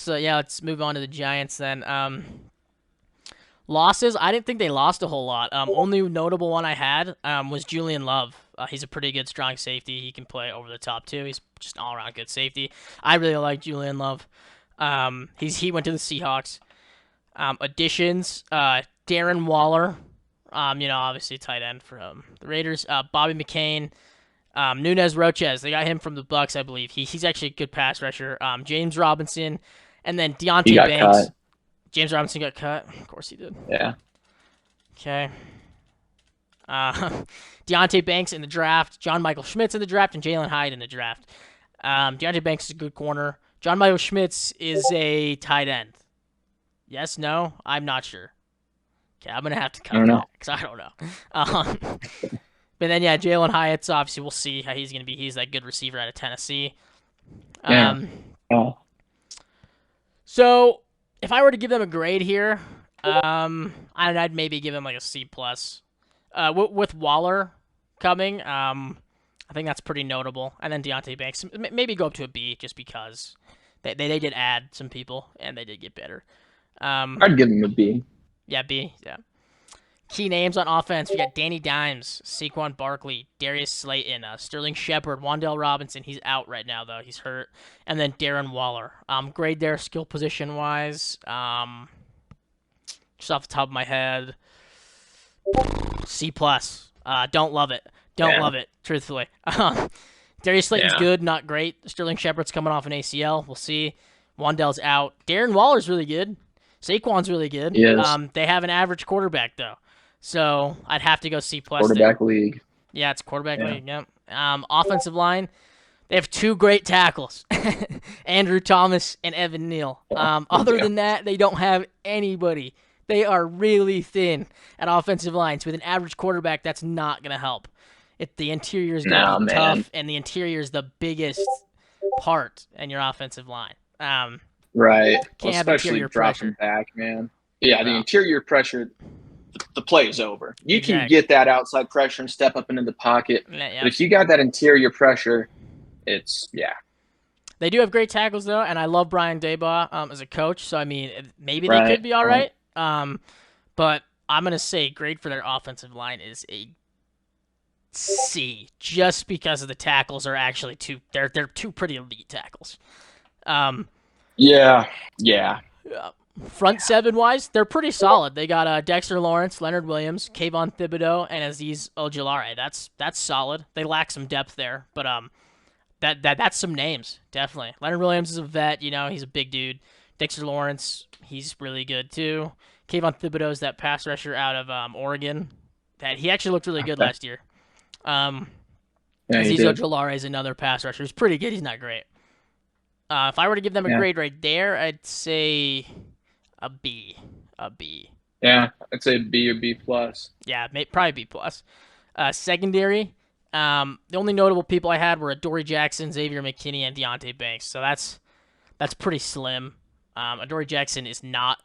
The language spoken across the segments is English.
let's move on to the Giants then. Losses, I didn't think they lost a whole lot. Only notable one I had was Julian Love. He's a pretty good strong safety. He can play over the top too. He's just an all-around good safety. I really like Julian Love. He went to the Seahawks. Additions, Darren Waller. Obviously tight end from the Raiders. Bobby McCain. Nunez Roches. They got him from the Bucks, I believe. He's actually a good pass rusher. James Robinson, and then He Deontay got Banks. cut. James Robinson got cut. Of course he did. Yeah. Okay. Deontay Banks in the draft. John Michael Schmitz in the draft, and Jalen Hyde in the draft. Deontay Banks is a good corner. John Michael Schmitz is a tight end. Yes, no? I'm not sure. Okay, I'm going to have to I cut don't know. that because I don't know. But then, yeah, Jalen Hyatt's obviously, we'll see how he's going to be. He's that good receiver out of Tennessee. Yeah. Oh. So, if I were to give them a grade here, I'd maybe give them like a C plus. With Waller coming, I think that's pretty notable. And then Deontay Banks, maybe go up to a B just because they did add some people and they did get better. I'd give him a B. Yeah, B. Yeah. Key names on offense: we got Danny Dimes, Saquon Barkley, Darius Slayton, Sterling Shepard, Wan'Dale Robinson. He's out right now though; he's hurt. And then Darren Waller. Grade there, skill position wise. Just off the top of my head, C plus. Don't love it. Don't love it. Truthfully, Darius Slayton's good, not great. Sterling Shepard's coming off an ACL. We'll see. Wan'Dale's out. Darren Waller's really good. Saquon's really good. He is. They have an average quarterback though. So I'd have to go C plus. Quarterback league. Yeah, it's quarterback league. Yep. Offensive line, they have two great tackles, Andrew Thomas and Evan Neal. Other than that, they don't have anybody. They are really thin at offensive lines. With an average quarterback, that's not going to help. The interior is going to be tough, and the interior is the biggest part in your offensive line. Right. Can't have especially interior dropping pressure. back, man. Yeah, the interior pressure, the play is over. You can Exactly. get that outside pressure and step up into the pocket. Yeah. But if you got that interior pressure, it's, They do have great tackles though, and I love Brian Daboll as a coach. So I mean, maybe they could be all right. But I'm gonna say grade for their offensive line is a C, just because of the tackles are actually they're two pretty elite tackles. Yeah. Front seven wise, they're pretty solid. They got Dexter Lawrence, Leonard Williams, Kayvon Thibodeau, and Azeez Ojulari. That's solid. They lack some depth there, but that's some names definitely. Leonard Williams is a vet. He's a big dude. Dexter Lawrence, he's really good too. Kayvon Thibodeau is that pass rusher out of Oregon. That he actually looked really good last year. Yeah, Azeez Ojulari is another pass rusher. He's pretty good. He's not great. If I were to give them a grade right there, I'd say a B. A B. Yeah, I'd say B or B plus. Yeah, probably B plus. Secondary, the only notable people I had were Adoree Jackson, Xavier McKinney, and Deontay Banks. So that's pretty slim. Adoree Jackson is not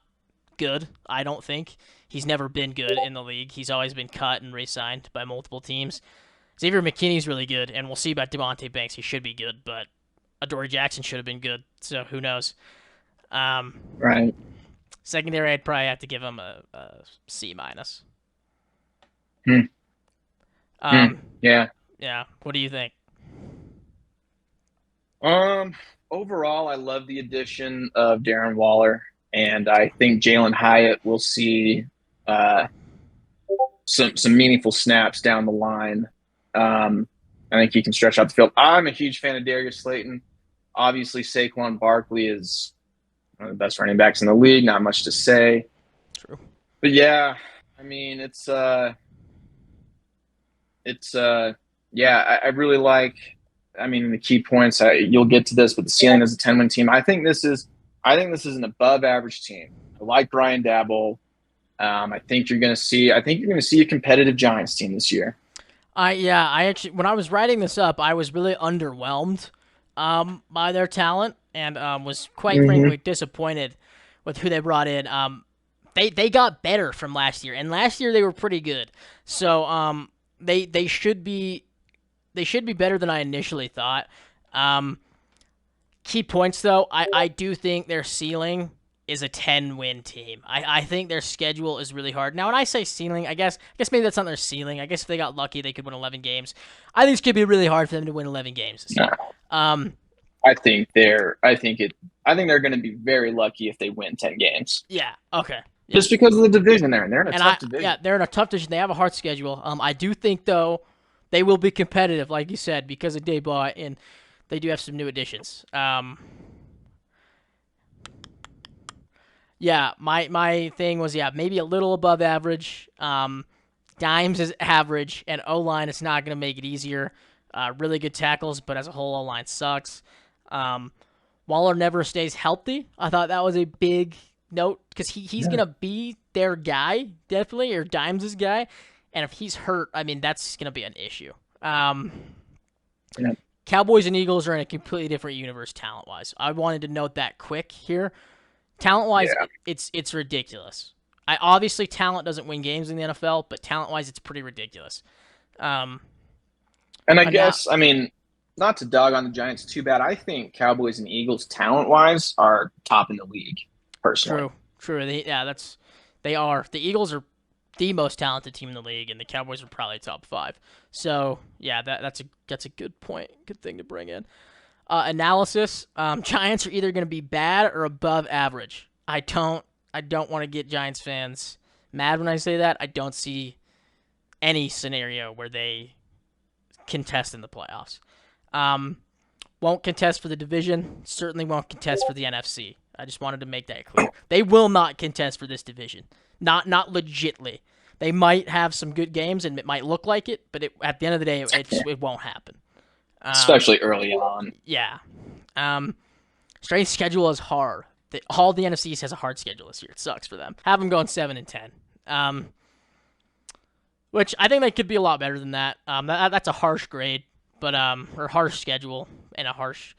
good, I don't think. He's never been good in the league. He's always been cut and re-signed by multiple teams. Xavier McKinney's really good, and we'll see about Deontay Banks. He should be good, but Adoree Jackson should have been good, so who knows. Right. Secondary, I'd probably have to give him a C minus. Yeah. Yeah. What do you think? Overall, I love the addition of Darren Waller, and I think Jalen Hyatt will see some meaningful snaps down the line. I think he can stretch out the field. I'm a huge fan of Darius Slayton. Obviously, Saquon Barkley is one of the best running backs in the league. Not much to say. True. But yeah, I mean, I really like. I mean, the key points. You'll get to this, but the ceiling is a 10-win team. I think this is an above-average team. I like Brian Daboll. I think you're going to see a competitive Giants team this year. I actually, when I was writing this up, I was really underwhelmed by their talent and was quite frankly disappointed with who they brought in. They got better from last year, and last year they were pretty good. So they should be better than I initially thought. Key points, though, I do think their ceiling is a 10-win team. I think their schedule is really hard. Now, when I say ceiling, I guess maybe that's not their ceiling. I guess if they got lucky, they could win 11 games. I think it's going to be really hard for them to win 11 games this No, year. Um, I think they're going to be very lucky if they win 10 games. yeah, okay. Yeah. Just because of the division they're in a And tough division. they're in a tough division. They have a hard schedule. I do think, though, they will be competitive, like you said, because of Dayball, and they do have some new additions. Yeah, my thing was maybe a little above average. Dimes is average, and O line is not going to make it easier. Really good tackles, but as a whole, O line sucks. Waller never stays healthy. I thought that was a big note because he's Yeah. going to be their guy, definitely, or Dimes' guy. And if he's hurt, I mean, that's going to be an issue. Yeah. Cowboys and Eagles are in a completely different universe talent wise. I wanted to note that quick here. Talent wise, Yeah. it's ridiculous. I obviously talent doesn't win games in the NFL, but talent wise, it's pretty ridiculous. Um, And I now, guess, I mean, not to dog on the Giants too bad. I think Cowboys and Eagles, talent wise, are top in the league, personally. true. They are. The Eagles are the most talented team in the league, and the Cowboys are probably top five. So yeah, that's a good point. Good thing to bring in. Analysis. Giants are either going to be bad or above average. I don't want to get Giants fans mad when I say that. I don't see any scenario where they contest in the playoffs. Won't contest for the division. Certainly won't contest for the NFC. I just wanted to make that clear. They will not contest for this division. Not legitly. They might have some good games and it might look like it, but at the end of the day, it won't happen. Especially early on. Yeah. Strength schedule is hard. All the NFCs has a hard schedule this year. It sucks for them. Have them going 7-10. Which I think they could be a lot better than that. That's a harsh grade, but or harsh schedule and harsh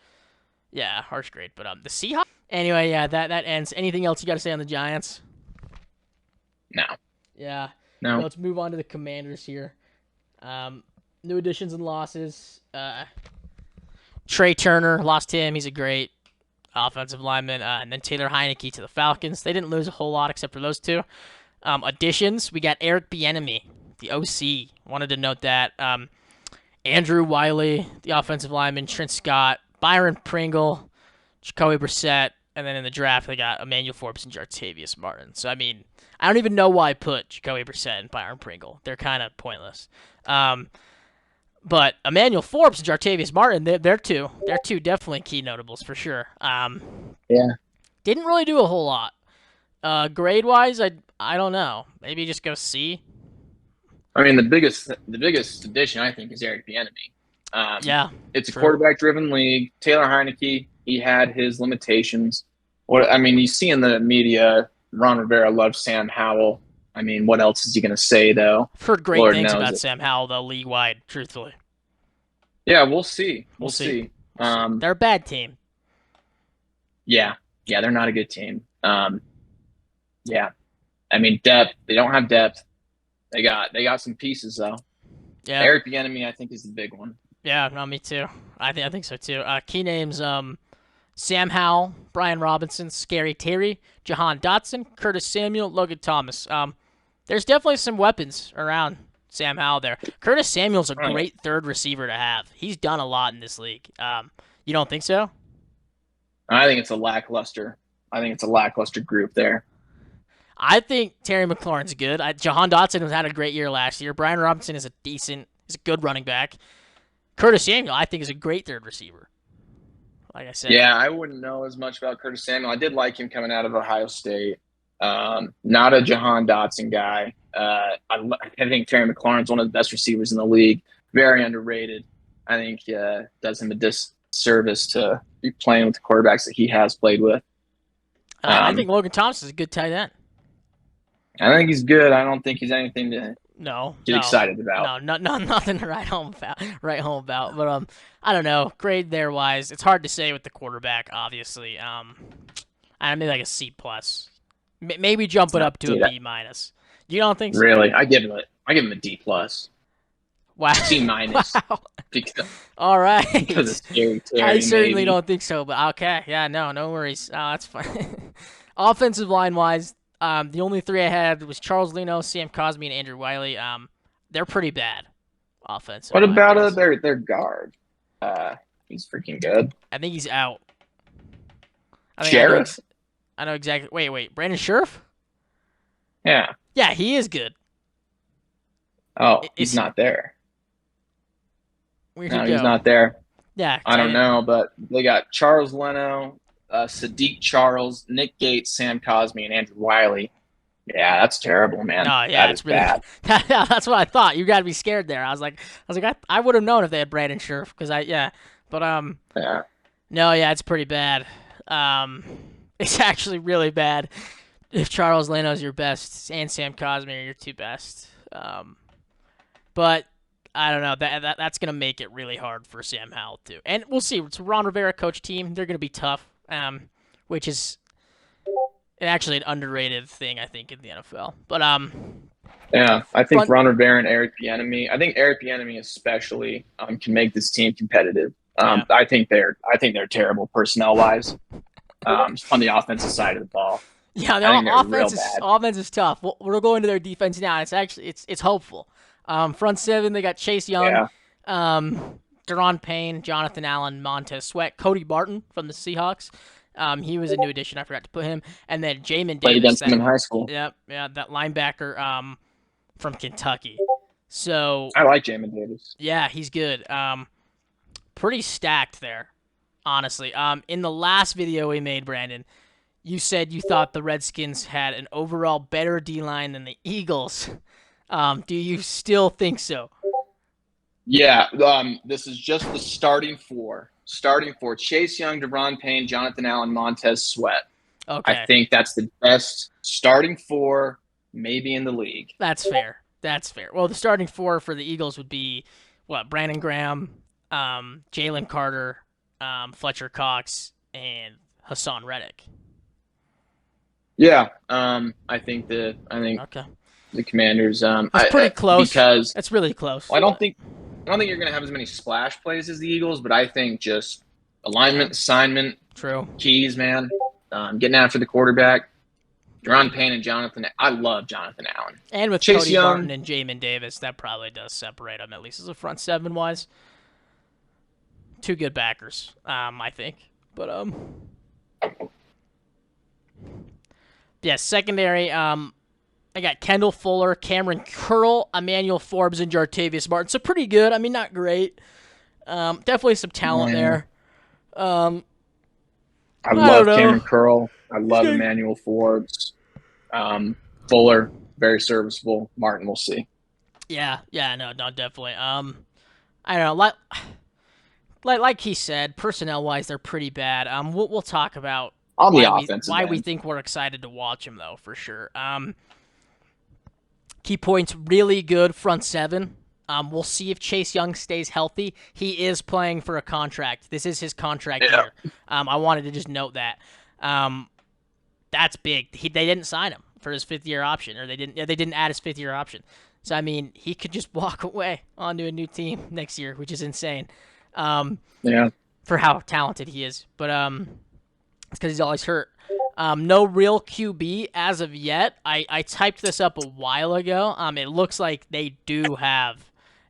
grade. But the Seahawks. Anyway, yeah, that ends. Anything else you got to say on the Giants? No. Yeah. No. Let's move on to the Commanders here. New additions and losses. Trey Turner, lost him. He's a great offensive lineman. And then Taylor Heineke to the Falcons. They didn't lose a whole lot except for those two. Additions, we got Eric Bieniemy, the OC. Wanted to note that. Andrew Wiley, the offensive lineman. Trent Scott, Byron Pringle, Jacoby Brissett. And then in the draft, they got Emmanuel Forbes and Jartavius Martin. So, I mean, I don't even know why I put Jacoby Brissett and Byron Pringle. They're kind of pointless. But Emmanuel Forbes and Jartavius Martin, they're two definitely key notables for sure. Yeah. Didn't really do a whole lot. Grade wise, I don't know. Maybe just go C. I mean, the biggest addition I think is Eric Bieniemy. Yeah, it's a true. quarterback-driven league. Taylor Heineke, he had his limitations. You see in the media, Ron Rivera loves Sam Howell. I mean, what else is he going to say, though? I've heard great Lord things knows about it. Sam Howell, though, league-wide, truthfully. Yeah, we'll see. We'll see. Um, They're a bad team. yeah, they're not a good team. Yeah, I mean, depth. They don't have depth. They got some pieces though. Yeah. Eric Bieniemy, I think, is the big one. Yeah, no, me too. I think so too. Key names: Sam Howell, Brian Robinson, Scary Terry, Jahan Dotson, Curtis Samuel, Logan Thomas. There's definitely some weapons around Sam Howell there. Curtis Samuel's a great third receiver to have. He's done a lot in this league. You don't think so? I think it's a lackluster group there. I think Terry McLaurin's good. Jahan Dotson has had a great year last year. Brian Robinson is a good running back. Curtis Samuel, I think, is a great third receiver. Like I said. Yeah, I wouldn't know as much about Curtis Samuel. I did like him coming out of Ohio State. Not a Jahan Dotson guy. I think Terry McLaurin's one of the best receivers in the league. Very underrated. I think does him a disservice to be playing with the quarterbacks that he has played with. I think Logan Thomas is a good tight end. I think he's good. I don't think he's anything to get excited about. No, nothing to write home about. But I don't know. Grade there wise, it's hard to say with the quarterback. Obviously, maybe like a C plus. Maybe jump it up to a B minus. You don't think so? Really? I give him a D plus. Wow. C minus Wow. because All because of right. Scary I Terry, certainly maybe. don't think so, but okay. Yeah, no worries. That's fine. Offensive line wise, the only three I had was Charles Leno, Sam Cosmi, and Andrew Wiley. They're pretty bad offensive What line about wise. their guard? Uh, he's freaking good. I think he's out. I think Sheriff? I know exactly. Wait. Brandon Scherf? Yeah. Yeah, he is good. Oh, Is he's he? not there. Where'd he No, he's go? not there. Yeah, I 'cause I don't didn't. know, but they got Charles Leno, Sadiq Charles, Nick Gates, Sam Cosmi, and Andrew Wiley. Yeah, that's terrible, man. No, yeah, That is it's really. bad. Yeah, that's what I thought. You got to be scared there. I would have known if they had Brandon Scherf because yeah, but Yeah. no, yeah, it's pretty bad. Um, it's actually really bad if Charles Leno's your best and Sam Cosmi are your two best. But I don't know that's gonna make it really hard for Sam Howell too. And we'll see. It's a Ron Rivera coach team. They're gonna be tough. Which is actually an underrated thing I think in the NFL. But Yeah, I think front Ron Rivera and Eric Bieniemy. I think Eric Bieniemy especially can make this team competitive. yeah. I think they're terrible personnel wise. Just on the offensive side of the ball, Yeah, I the think they're real bad. offense is tough. We'll go into their defense now. It's actually it's hopeful. Front seven, they got Chase Young, Yeah, Deron Payne, Jonathan Allen, Montez Sweat, Cody Barton from the Seahawks. He was a new addition. I forgot to put him, and then Jamin played Davis. against them That in high school. yeah, that linebacker from Kentucky. So I like Jamin Davis. yeah, he's good. Pretty stacked there, honestly. In the last video we made, Brandon, you said you thought the Redskins had an overall better D line than the Eagles. Do you still think so? Yeah, this is just the starting four. Starting four: Chase Young, Deron Payne, Jonathan Allen, Montez Sweat. I Okay, think that's the best starting four, maybe in the league. that's fair. That's fair. Well, the starting four for the Eagles would be what? Brandon Graham, Jalen Carter, Fletcher Cox, and Hassan Reddick. Yeah, I think Okay, the Commanders. that's pretty close. Because That's really close. well, But I don't think you're going to have as many splash plays as the Eagles, but I think just yeah, alignment, assignment, true. keys, man. Getting after the quarterback. Deron Payne and Jonathan. I love Jonathan Allen. And with Chase Cody Young. Barton and Jamin Davis, that probably does separate them at least as a front seven wise. Two good backers, I think. But yeah, secondary. I got Kendall Fuller, Cameron Curl, Emmanuel Forbes, and Jartavius Martin. So pretty good. I mean, not great. Definitely some talent Yeah. there. Um, I I don't love know. Cameron Curl. I love Emmanuel Forbes. Fuller, very serviceable. Martin, we'll see. Yeah, no, definitely. I don't know. Like he said, personnel wise, they're pretty bad. We'll talk about On the offensive why we end. think we're excited to watch him though, for sure. Key points, really good front seven. We'll see if Chase Young stays healthy. He is playing for a contract. This is his contract Yeah. year. I wanted to just note that. That's big. They didn't sign him for his fifth-year option, or they didn't add his fifth-year option. So I mean, he could just walk away onto a new team next year, which is insane. Yeah. For how talented he is, but it's because he's always hurt. No real QB as of yet. I typed this up a while ago. It looks like they do have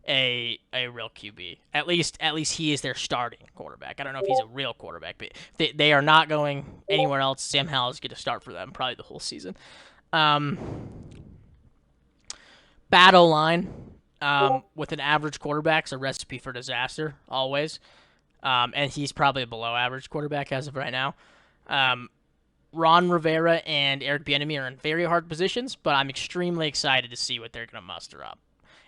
a real QB. At least he is their starting quarterback. I don't know if he's a real quarterback, but they are not going anywhere else. Sam Howell is going to start for them probably the whole season. Battle line with an average quarterback is a recipe for disaster always. And he's probably a below average quarterback as of right now. Ron Rivera and Eric Bieniemy are in very hard positions, but I'm extremely excited to see what they're going to muster up.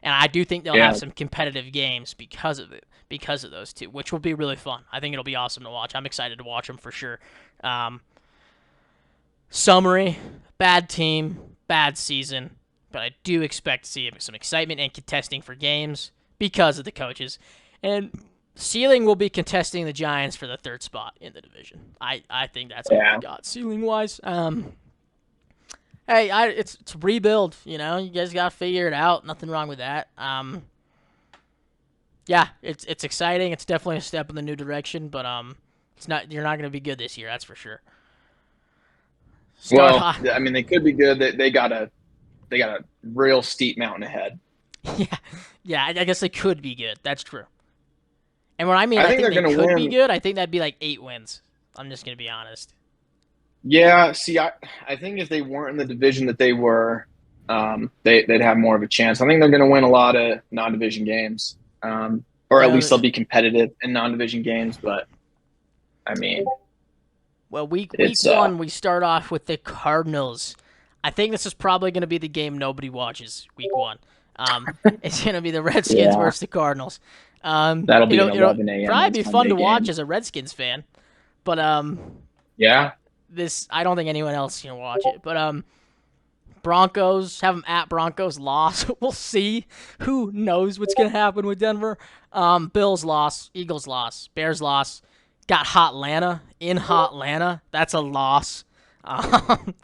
And I do think they'll Yeah. have some competitive games because of it, because of those two, which will be really fun. I think it'll be awesome to watch. I'm excited to watch them for sure. Summary: bad team, bad season, but I do expect to see some excitement and contesting for games because of the coaches. And ceiling will be contesting the Giants for the third spot in the division. I think that's what we Yeah. got ceiling wise. Hey, it's rebuild. You know, you guys got to figure it out. Nothing wrong with that. Yeah, it's exciting. It's definitely a step in the new direction, but it's not. You're not going to be good this year. That's for sure. Start Well, hot. I mean, they could be good. They got a real steep mountain ahead. Yeah, yeah. I guess they could be good. That's true. And when I mean I I think think they're they going to could be win. good, I think that'd be like 8 wins. I'm just gonna be honest. Yeah, see, I think if they weren't in the division that they were, they'd have more of a chance. I think they're going to win a lot of non-division games, or at least they'll Well, be competitive in non-division games. But I mean, well, week it's one we start off with the Cardinals. I think this is probably gonna be the game nobody watches. Week one. It's gonna be the Redskins yeah, versus the Cardinals. that'll be an It'll 11 a.m. probably on be fun Sunday to watch game. as a Redskins fan, but Yeah, this I don't think anyone else can watch it. But Broncos have them at Broncos loss. We'll see. Who knows what's gonna happen with Denver? Bills loss, Eagles loss, Bears loss. Got Hotlanta in Hotlanta. That's a loss. Um,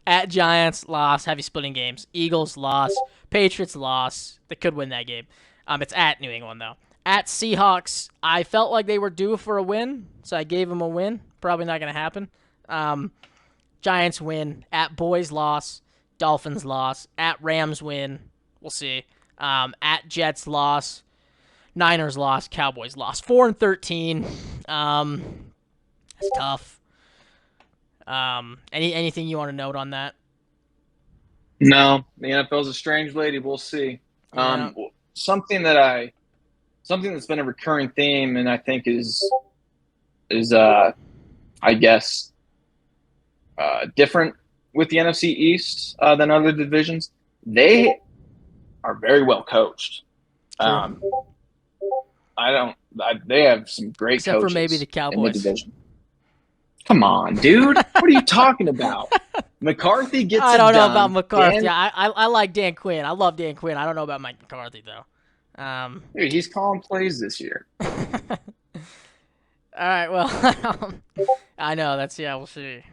at Giants loss. Heavy splitting games. Eagles loss. Patriots loss. They could win that game. It's at New England though. At Seahawks, I felt like they were due for a win, so I gave them a win. Probably not gonna happen. Um, Giants win. At Boys loss. Dolphins loss. At Rams win. We'll see. At Jets loss. Niners loss. Cowboys loss. 4-13. That's tough. Anything you want to note on that? no, the NFL's a strange lady. We'll see. Yeah. Something that I something that's been a recurring theme, and I think is I guess different with the NFC East than other divisions. They are very well coached. True. Um, I don't. They have some great Except for maybe the coaches in the Cowboys. division. Come on, dude. What are you talking about? McCarthy gets I it don't know about done. McCarthy. Dan, I like Dan Quinn. I love Dan Quinn. I don't know about Mike McCarthy though. dude, he's calling plays this year. All right. Well, I know that's yeah. We'll see.